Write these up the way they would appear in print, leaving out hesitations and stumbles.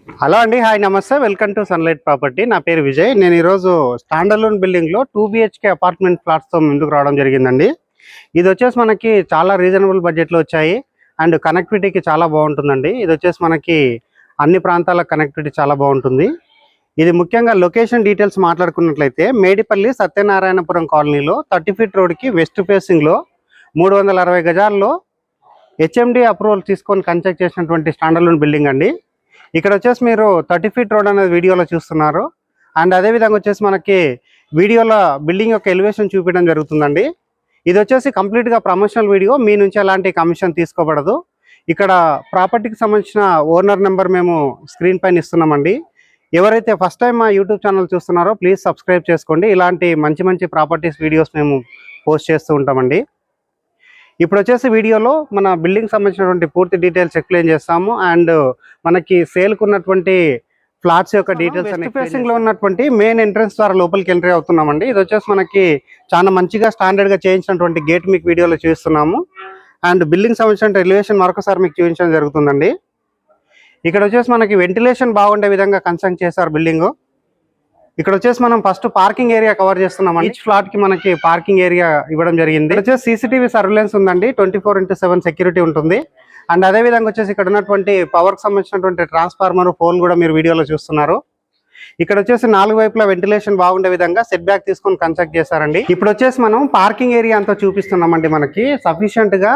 Hello అండి, hi నమస్తే, welcome to sunlight property. నా పేరు విజయ్. నేను ఈరోజు స్టాండర్లోన్ బిల్డింగ్లో 2 BHK అపార్ట్మెంట్ ఫ్లాట్స్తో ముందుకు రావడం జరిగిందండి. ఇది వచ్చేసి మనకి చాలా రీజనబుల్ బడ్జెట్లో వచ్చాయి అండ్ కనెక్టివిటీకి చాలా బాగుంటుందండి. ఇది వచ్చేసి మనకి అన్ని ప్రాంతాల కనెక్టివిటీ చాలా బాగుంటుంది. ఇది ముఖ్యంగా లొకేషన్ డీటెయిల్స్ మాట్లాడుకున్నట్లయితే మేడిపల్లి సత్యనారాయణపురం కాలనీలో 30 ఫీట్ రోడ్కి వెస్ట్ ఫేసింగ్లో 360 గజాల్లో HMD అప్రూవల్ తీసుకొని కన్స్ట్రక్ట్ చేసినటువంటి స్టాండర్లోన్ బిల్డింగ్ అండి. ఇక్కడ వచ్చేసి మీరు 30 ఫీట్ రోడ్ అనేది వీడియోలో చూస్తున్నారు. అండ్ అదేవిధంగా వచ్చేసి మనకి వీడియోలో బిల్డింగ్ యొక్క ఎలివేషన్ చూపించడం జరుగుతుందండి. ఇది వచ్చేసి కంప్లీట్గా ప్రమోషనల్ వీడియో, మీ నుంచి ఎలాంటి కమిషన్ తీసుకోబడదు. ఇక్కడ ప్రాపర్టీకి సంబంధించిన ఓనర్ నెంబర్ మేము స్క్రీన్ పైన ఇస్తున్నామండి. ఎవరైతే ఫస్ట్ టైం మా యూట్యూబ్ ఛానల్ చూస్తున్నారో ప్లీజ్ సబ్స్క్రైబ్ చేసుకోండి. ఇలాంటి మంచి మంచి ప్రాపర్టీస్ వీడియోస్ మేము పోస్ట్ చేస్తూ ఉంటామండి. ఇప్పుడు వచ్చేసి వీడియోలో మన బిల్డింగ్ సంబంధించినటువంటి పూర్తి డీటెయిల్స్ ఎక్స్ప్లెయిన్ చేస్తాము. అండ్ మనకి సేల్కు ఉన్నటువంటి ఫ్లాట్స్ యొక్క డీటెయిల్స్ వెస్ట్ ఫేసింగ్ లో ఉన్నటువంటి మెయిన్ ఎంట్రన్స్ ద్వారా లోపలికి ఎంట్రీ అవుతున్నామండి. ఇది వచ్చేసి మనకి చాలా మంచిగా స్టాండర్డ్ గా చేయించినటువంటి గేట్ మీకు వీడియోలో చూస్తున్నాము. అండ్ బిల్డింగ్ సంబంధించిన ఎలివేషన్ మరొకసారి మీకు చూపించడం జరుగుతుందండి. ఇక్కడ వచ్చేసి మనకి వెంటిలేషన్ బాగుండే విధంగా కన్స్ట్రక్ట్ చేశారు బిల్డింగ్. ఇక్కడ వచ్చేసి మనం ఫస్ట్ పార్కింగ్ ఏరియా కవర్ చేస్తున్నాం. ఈచ్ ఫ్లాట్ కి మనకి పార్కింగ్ ఏరియా ఇవ్వడం జరిగింది. ఇక్కడ వచ్చేసి CCTV సర్వేలెన్స్ ఉందండి, 24/7 సెక్యూరిటీ ఉంటుంది. అండ్ అదే విధంగా వచ్చేసి ఇక్కడ ఉన్నటువంటి పవర్ కి సంబంధించినటువంటి ట్రాన్స్ఫార్మర్ పోల్ కూడా మీరు వీడియోలో చూస్తున్నారు. ఇక్కడ వచ్చేసి 4 వైపులా వెంటిలేషన్ బాగుండే విధంగా సెట్ బ్యాక్ తీసుకొని కన్స్ట్రక్ట్ చేశారండి. ఇప్పుడు వచ్చేసి మనం పార్కింగ్ ఏరియా అంతా చూపిస్తున్నామండి. మనకి సఫిషియెంట్ గా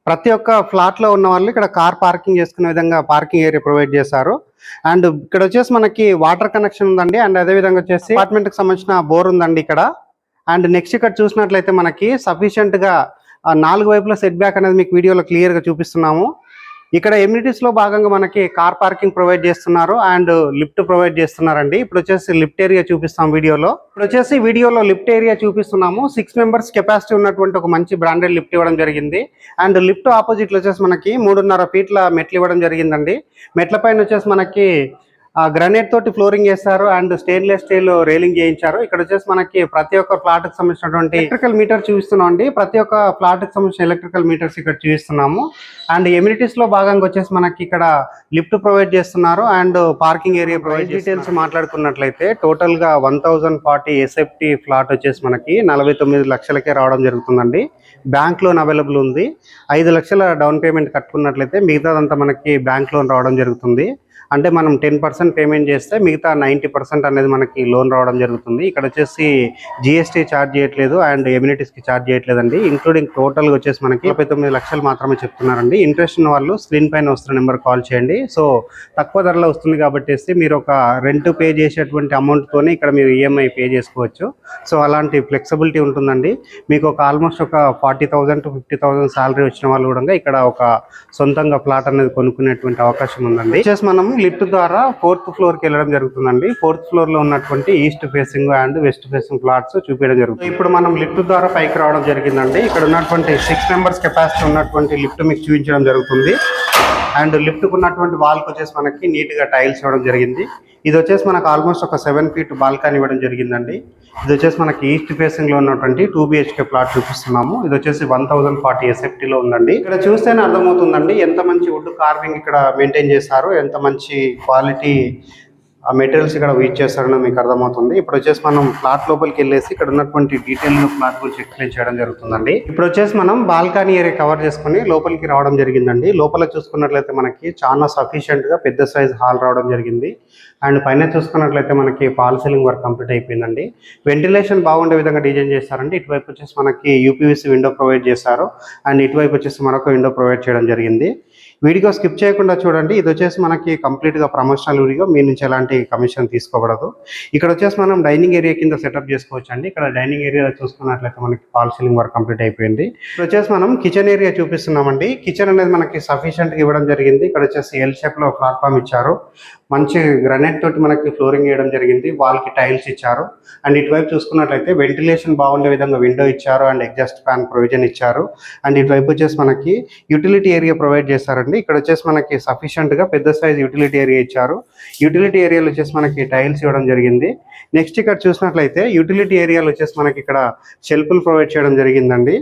ప్రతి ఒక్క ఫ్లాట్ లో ఉన్న వాళ్ళు ఇక్కడ కార్ పార్కింగ్ చేసుకునే విధంగా పార్కింగ్ ఏరియా ప్రొవైడ్ చేశారు. అండ్ ఇక్కడ వచ్చేసి మనకి వాటర్ కనెక్షన్ ఉందండి. అండ్ అదే విధంగా వచ్చేసి అపార్ట్మెంట్ కి సంబంధించిన బోర్ ఉందండి ఇక్కడ. అండ్ నెక్స్ట్ ఇక్కడ చూసినట్లయితే మనకి సఫిషియెంట్ గా 4 వైపుల సెట్ బ్యాక్ అనేది మీకు వీడియోలో క్లియర్ గా చూపిస్తున్నాము. ఇక్కడ ఎమ్యూనిటీస్ లో భాగంగా మనకి కార్ పార్కింగ్ ప్రొవైడ్ చేస్తున్నారు అండ్ లిఫ్ట్ ప్రొవైడ్ చేస్తున్నారండి. ఇప్పుడు వచ్చేసి లిఫ్ట్ ఏరియా చూపిస్తాం వీడియోలో. ఇప్పుడు వచ్చేసి వీడియోలో లిఫ్ట్ ఏరియా చూపిస్తున్నాము. 6 మెంబర్స్ కెపాసిటీ ఉన్నటువంటి ఒక మంచి బ్రాండెడ్ లిఫ్ట్ ఇవ్వడం జరిగింది. అండ్ లిఫ్ట్ ఆపోజిట్ లో వచ్చేసి మనకి 3.5 ఫీట్ల మెట్లు ఇవ్వడం జరిగిందండి. మెట్ల పైన వచ్చేసి మనకి గ్రానైట్ తోటి ఫ్లోరింగ్ చేస్తారు అండ్ స్టెయిన్లెస్ స్టీల్ రైలింగ్ చేయించారు. ఇక్కడ వచ్చేసి మనకి ప్రతి ఒక్క ఫ్లాట్ కి సంబంధించినటువంటి ఎలక్ట్రికల్ మీటర్ చూపిస్తున్నాం అండి. ప్రతి ఒక్క ఫ్లాట్ కి సంబంధించిన ఎలక్ట్రికల్ మీటర్స్ ఇక్కడ చూపిస్తున్నాము. అండ్ ఎమ్యూనిటీస్ లో భాగంగా వచ్చేసి మనకి ఇక్కడ లిఫ్ట్ ప్రొవైడ్ చేస్తున్నారు and parking area provide. Details మాట్లాడుకున్నట్లయితే టోటల్ గా 1040 SFT ఫ్లాట్ వచ్చేసి మనకి 49 లక్షలకే రావడం జరుగుతుందండి. బ్యాంక్ లోన్ అవైలబుల్ ఉంది. 5 లక్షల డౌన్ పేమెంట్ కట్టుకున్నట్లయితే మిగతాదంతా మనకి బ్యాంక్ లోన్ రావడం జరుగుతుంది. అంటే మనం 10% పేమెంట్ చేస్తే మిగతా 90% అనేది మనకి లోన్ రావడం జరుగుతుంది. ఇక్కడ వచ్చేసి GST ఛార్జ్ చేయట్లేదు అండ్ ఎమ్యూనిటీస్కి ఛార్జ్ చేయట్లేదండి. ఇంక్లూడింగ్ టోటల్గా వచ్చేసి మనకి 39 లక్షలు మాత్రమే చెప్తున్నారండి. ఇంట్రెస్ట్ ఉన్న వాళ్ళు స్క్రీన్ పైన వస్తున్న నెంబర్ కాల్ చేయండి. సో తక్కువ ధరలో వస్తుంది కాబట్టి మీరు ఒక రెంట్ పే చేసేటువంటి అమౌంట్తోనే ఇక్కడ మీరు EMI పే చేసుకోవచ్చు. సో అలాంటి ఫ్లెక్సిబిలిటీ ఉంటుందండి. మీకు ఒక ఆల్మోస్ట్ ఒక 40,000 to 50,000 శాలరీ వచ్చిన వాళ్ళు కూడా ఇక్కడ ఒక సొంతంగా ఫ్లాట్ అనేది కొనుక్కునేటువంటి అవకాశం ఉందండి. వచ్చేసి మనం లిఫ్ట్ ద్వారా 4th ఫ్లోర్ కి వెళ్ళడం జరుగుతుందండి. 4th ఫ్లోర్ లో ఉన్నటువంటి east facing and west facing flats చూపించడం జరుగుతుంది. ఇప్పుడు మనం లిఫ్ట్ ద్వారా పైకి రావడం జరిగిందండి. ఇక్కడ ఉన్నటువంటి 6 మెంబర్స్ కెపాసిటీ ఉన్నటువంటి లిఫ్ట్ మీకు చూపించడం జరుగుతుంది. అండ్ లిఫ్ట్ కు ఉన్నటువంటి వాల్ కి వచ్చేసి మనకి నీట్ గా టైల్స్ ఇవ్వడం జరిగింది. ఇది వచ్చేసి మనకు ఆల్మోస్ట్ ఒక 7 ఫీట్ బాల్కనీ ఇవ్వడం జరిగిందండి. ఇది వచ్చేసి మనకి ఈస్ట్ ఫేసింగ్ లో ఉన్నటువంటి 2 BHK ఫ్లాట్ చూపిస్తున్నాము. ఇది వచ్చేసి 1040 SFT లో ఉందండి. ఇక్కడ చూస్తేనే అర్థమవుతుందండి ఎంత మంచి వుడ్ కార్వింగ్ ఇక్కడ మెయింటైన్ చేశారు, ఎంత మంచి క్వాలిటీ మెటీరియల్స్ ఇక్కడ యూజ్ చేస్తారని మీకు అర్థమవుతుంది. ఇప్పుడు వచ్చేసి మనం ఫ్లాట్ లోపలికి వెళ్ళేసి ఇక్కడ ఉన్నటువంటి డీటెయిల్ ఫ్లాట్ గురించి ఎక్స్ప్లెయిన్ చేయడం జరుగుతుందండి. ఇప్పుడు వచ్చేసి మనం బాల్కనీ ఏరియా కవర్ చేసుకుని లోపలికి రావడం జరిగిందండి. లోపల చూసుకున్నట్లయితే మనకి చాలా సఫిషియెంట్ గా పెద్ద సైజ్ హాల్ రావడం జరిగింది. అండ్ పైన చూసుకున్నట్లయితే మనకి ఫాల్ సీలింగ్ వర్క్ కంప్లీట్ అయిపోయిందండి. వెంటిలేషన్ బాగుండే విధంగా డిజైన్ చేస్తారండి. ఇటువైపు వచ్చేసి మనకి UPVC విండో ప్రొవైడ్ చేశారు అండ్ ఇటువైపు వచ్చేసి మరొక విండో ప్రొవైడ్ చేయడం జరిగింది. వీడియో స్కిప్ చేయకుండా చూడండి. ఇది వచ్చేసి మనకి కంప్లీట్ గా ప్రమోషనల్ వీడియో, మీ నుంచి ఎలాంటి కమిషన్ తీసుకోబడదు. ఇక్కడ వచ్చేసి మనం డైనింగ్ ఏరియా కింద సెటప్ చేసుకోవచ్చు అండి. ఇక్కడ డైనింగ్ ఏరియా చూసుకున్నట్లయితే మనకి ఫాల్ సీలింగ్ వర్క్ కంప్లీట్ అయిపోయింది. ఇక్కడ వచ్చేసి మనం కిచెన్ ఏరియా చూపిస్తున్నామండి. కిచెన్ అనేది మనకి సఫిషియెంట్ గా ఇవ్వడం జరిగింది. ఇక్కడ వచ్చేసి L షేప్ లో ప్లాట్ఫామ్ ఇచ్చారు. మంచి గ్రానైట్ తోటి మనకి ఫ్లోరింగ్ వేయడం జరిగింది. వాల్ కి టైల్స్ ఇచ్చారు. అండ్ ఇటువైపు చూసుకున్నట్లయితే వెంటిలేషన్ బాగుండే విధంగా విండో ఇచ్చారు అండ్ ఎగ్జాస్ట్ ఫ్యాన్ ప్రొవిజన్ ఇచ్చారు. అండ్ ఇటువైపు వచ్చేసి మనకి యూటిలిటీ ఏరియా ప్రొవైడ్ చేస్తారండి. ఇక్కడ వచ్చేసి మనకి సఫిషియెంట్ గా పెద్ద సైజ్ యూటిలిటీ ఏరియా ఇచ్చారు. యూటిలిటీ ఏరియాలో వచ్చేసి మనకి టైల్స్ ఇవ్వడం జరిగింది. నెక్స్ట్ ఇక్కడ చూసినట్లయితే యూటిలిటీ ఏరియాలో వచ్చేసి మనకి ఇక్కడ షెల్ఫ్లు ప్రొవైడ్ చేయడం జరిగిందండి.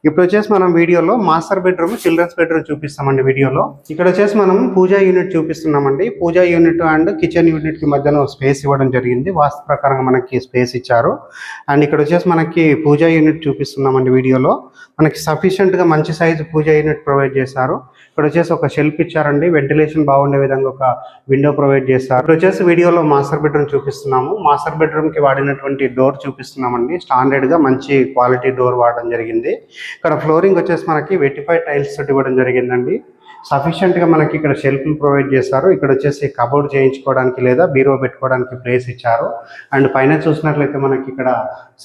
ఇప్పుడు వచ్చేసి మనం వీడియోలో మాస్టర్ బెడ్రూమ్, చిల్డ్రన్స్ బెడ్రూమ్ చూపిస్తామండి వీడియోలో. ఇక్కడ వచ్చేసి మనం పూజా యూనిట్ చూపిస్తున్నామండి. Puja unit and kitchen unit కి మధ్యన స్పేస్ ఇవ్వడం జరిగింది. వాస్తు ప్రకారంగా మనకి స్పేస్ ఇచ్చారు. అండ్ ఇక్కడ వచ్చేసి మనకి పూజా యూనిట్ చూపిస్తున్నామండి వీడియోలో. మనకి సఫిషియెంట్ గా మంచి సైజు పూజా యూనిట్ ప్రొవైడ్ చేశారు. ఇక్కడ వచ్చేసి ఒక షెల్ఫ్ ఇచ్చారండి, వెంటిలేషన్ బాగుండే విధంగా ఒక విండో ప్రొవైడ్ చేస్తారు. ఇప్పుడు వచ్చేసి వీడియోలో మాస్టర్ బెడ్రూమ్ చూపిస్తున్నాము. మాస్టర్ బెడ్రూమ్ కి వాడినటువంటి డోర్ చూపిస్తున్నామండి. స్టాండర్డ్ గా మంచి క్వాలిటీ డోర్ వాడడం జరిగింది. ఇక్కడ ఫ్లోరింగ్ వచ్చేసి మనకి వెటిఫైడ్ టైల్స్ తోటి ఇవ్వడం జరిగిందండి. సఫిషియెంట్ గా మనకి ఇక్కడ షెల్ఫ్లు ప్రొవైడ్ చేశారు. ఇక్కడ వచ్చేసి కబోర్డ్ చేయించుకోవడానికి లేదా బీరో పెట్టుకోవడానికి ప్లేస్ ఇచ్చారు. అండ్ పైన చూసినట్లయితే మనకి ఇక్కడ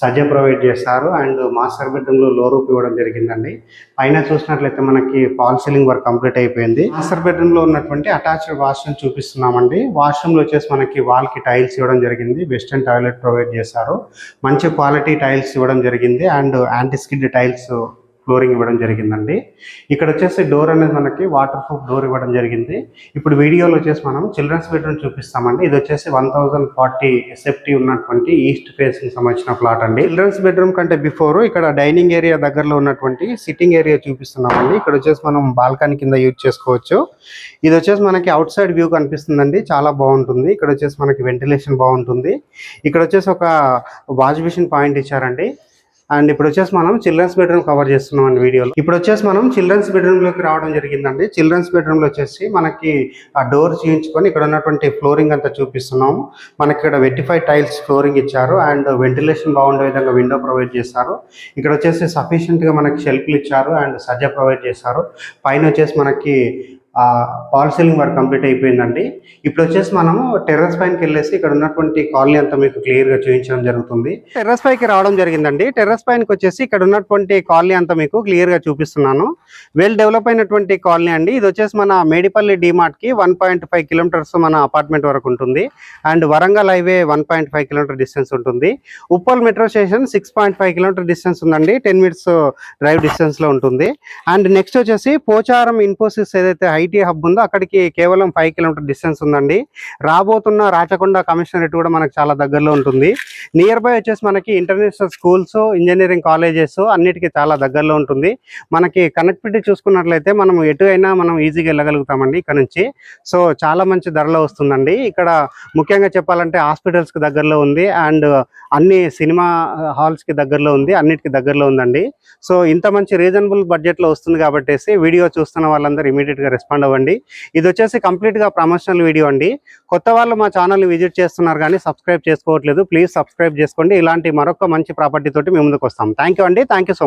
సజ్జ ప్రొవైడ్ చేస్తారు. అండ్ మాస్టర్ బెడ్రూమ్ లో లో రూప్ ఇవ్వడం జరిగిందండి. పైన చూసినట్లయితే మనకి ఫాల్ సీలింగ్ వర్క్ కంప్లీట్ అయిపోయింది. మాస్టర్ బెడ్రూమ్ లో ఉన్నటువంటి అటాచ్డ్ వాష్రూమ్ చూపిస్తున్నామండి. వాష్రూమ్ లో వచ్చేసి మనకి వాల్ కి టైల్స్ ఇవ్వడం జరిగింది. వెస్టర్న్ టాయిలెట్ ప్రొవైడ్ చేశారు. మంచి క్వాలిటీ టైల్స్ ఇవ్వడం జరిగింది. And anti skid tiles flooring ఇవ్వడం జరిగిందండి. ఇక్కడ వచ్చేసి డోర్ అనేది మనకి వాటర్ ప్రూఫ్ డోర్ ఇవ్వడం జరిగింది. ఇప్పుడు వీడియోలో వచ్చేసి మనం చిల్డ్రన్స్ బెడ్రూమ్ చూపిస్తామండి. ఇది వచ్చేసి 1040 ఎస్ఎఫ్టీ ఉన్నటువంటి ఈస్ట్ ఫేసింగ్ సంబంధించిన ప్లాట్ అండి. చిల్డ్రన్స్ బెడ్రూమ్ కంటే బిఫోర్ ఇక్కడ డైనింగ్ ఏరియా దగ్గరలో ఉన్నటువంటి సిట్టింగ్ ఏరియా చూపిస్తున్నామండి. ఇక్కడ వచ్చేసి మనం బాల్కనీ కింద యూజ్ చేసుకోవచ్చు. ఇది వచ్చేసి మనకి అవుట్ సైడ్ వ్యూ కనిపిస్తుందండి, చాలా బాగుంటుంది. ఇక్కడ వచ్చేసి మనకి వెంటిలేషన్ బాగుంటుంది. ఇక్కడ వచ్చేసి ఒక వాష్ బేసిన్ పాయింట్ ఇచ్చారండి. అండ్ ఇప్పుడు వచ్చేసి మనం చిల్డ్రన్స్ బెడ్రూమ్ కవర్ చేస్తున్నాం అండి వీడియోలో. ఇప్పుడు వచ్చేసి మనం చిల్డ్రన్స్ బెడ్రూమ్ లోకి రావడం జరిగిందండి. చిల్డ్రన్స్ బెడ్రూమ్ లో వచ్చేసి మనకి ఆ డోర్ చేయించుకొని ఇక్కడ ఉన్నటువంటి ఫ్లోరింగ్ అంతా చూపిస్తున్నాము. మనకి ఇక్కడ వెటిఫైడ్ టైల్స్ ఫ్లోరింగ్ ఇచ్చారు. అండ్ వెంటిలేషన్ బాగుండే విధంగా విండో ప్రొవైడ్ చేస్తారు. ఇక్కడ వచ్చేసి సఫిషియెంట్ గా మనకి షెల్ఫ్లు ఇచ్చారు అండ్ సజ్జ ప్రొవైడ్ చేశారు. పైన వచ్చేసి మనకి ఫాల్ సీలింగ్ వర్క్ కంప్లీట్ అయిపోయిందండి. ఇప్పుడు వచ్చేసి మనము టెర్రస్ పైనకి వెళ్ళేసి ఇక్కడ ఉన్నటువంటి కాలనీ అంతా మీకు క్లియర్ గా చూపించడం జరుగుతుంది. టెర్రస్ పైకి రావడం జరిగిందండి. టెర్రస్ పైనకి వచ్చేసి ఇక్కడ ఉన్నటువంటి కాలనీ అంతా మీకు క్లియర్ గా చూపిస్తున్నాను. వెల్ డెవలప్ అయినటువంటి కాలనీ అండి. ఇది వచ్చేసి మన మేడిపల్లి డిమార్ట్ కి 1.5 కిలోమీటర్స్ మన అపార్ట్మెంట్ వరకు ఉంటుంది. And Warangal highway 1.5 kilometre distance ఉంటుంది. Uppal metro station 6.5 kilometre distance ఉందండి. 10 మినిట్స్ డ్రైవ్ డిస్టెన్స్ లో ఉంటుంది. అండ్ నెక్స్ట్ వచ్చేసి పోచారం ఇన్ఫోసిస్ ఏదైతే ఐటీ హబ్ ఉందో అక్కడికి కేవలం 5 కిలోమీటర్ డిస్టెన్స్ ఉందండి. రాబోతున్న రాచకొండ కమిషనరేట్ కూడా మనకు చాలా దగ్గరలో ఉంటుంది. నియర్ బై వచ్చేసి మనకి ఇంటర్నేషనల్ స్కూల్స్, ఇంజనీరింగ్ కాలేజెస్ అన్నిటికీ చాలా దగ్గరలో ఉంటుంది. మనకి కనెక్టివిటీ చూసుకున్నట్లయితే మనం ఎటు అయినా మనం ఈజీగా వెళ్ళగలుగుతామండి ఇక్కడ నుంచి. సో చాలా మంచి ధరలో వస్తుందండి. ఇక్కడ ముఖ్యంగా చెప్పాలంటే హాస్పిటల్స్ కి దగ్గరలో ఉంది. అండ్ అన్ని సినిమా హాల్స్ కి దగ్గరలో ఉంది. అన్నిటికీ దగ్గరలో ఉందండి. సో ఇంత మంచి రీజనబుల్ బడ్జెట్ లో వస్తుంది కాబట్టి వీడియో చూస్తున్న వాళ్ళందరూ ఇమీడియట్ గా రెస్పాండ్ అవ్వండి. ఇది వచ్చేసి కంప్లీట్ గా ప్రమోషనల్ వీడియో అండి. కొత్త వాళ్ళు మా ఛానల్ ని విజిట్ చేస్తున్నారు కానీ సబ్స్క్రైబ్ చేసుకోవట్లేదు. ప్లీజ్ సబ్స్క్రైబ్ చేసుకోండి. ఇలాంటి మరొక మంచి ప్రాపర్టీ తోటి మేము ముందుకు వస్తాం. థ్యాంక్ యూ అండి. Thank you so much.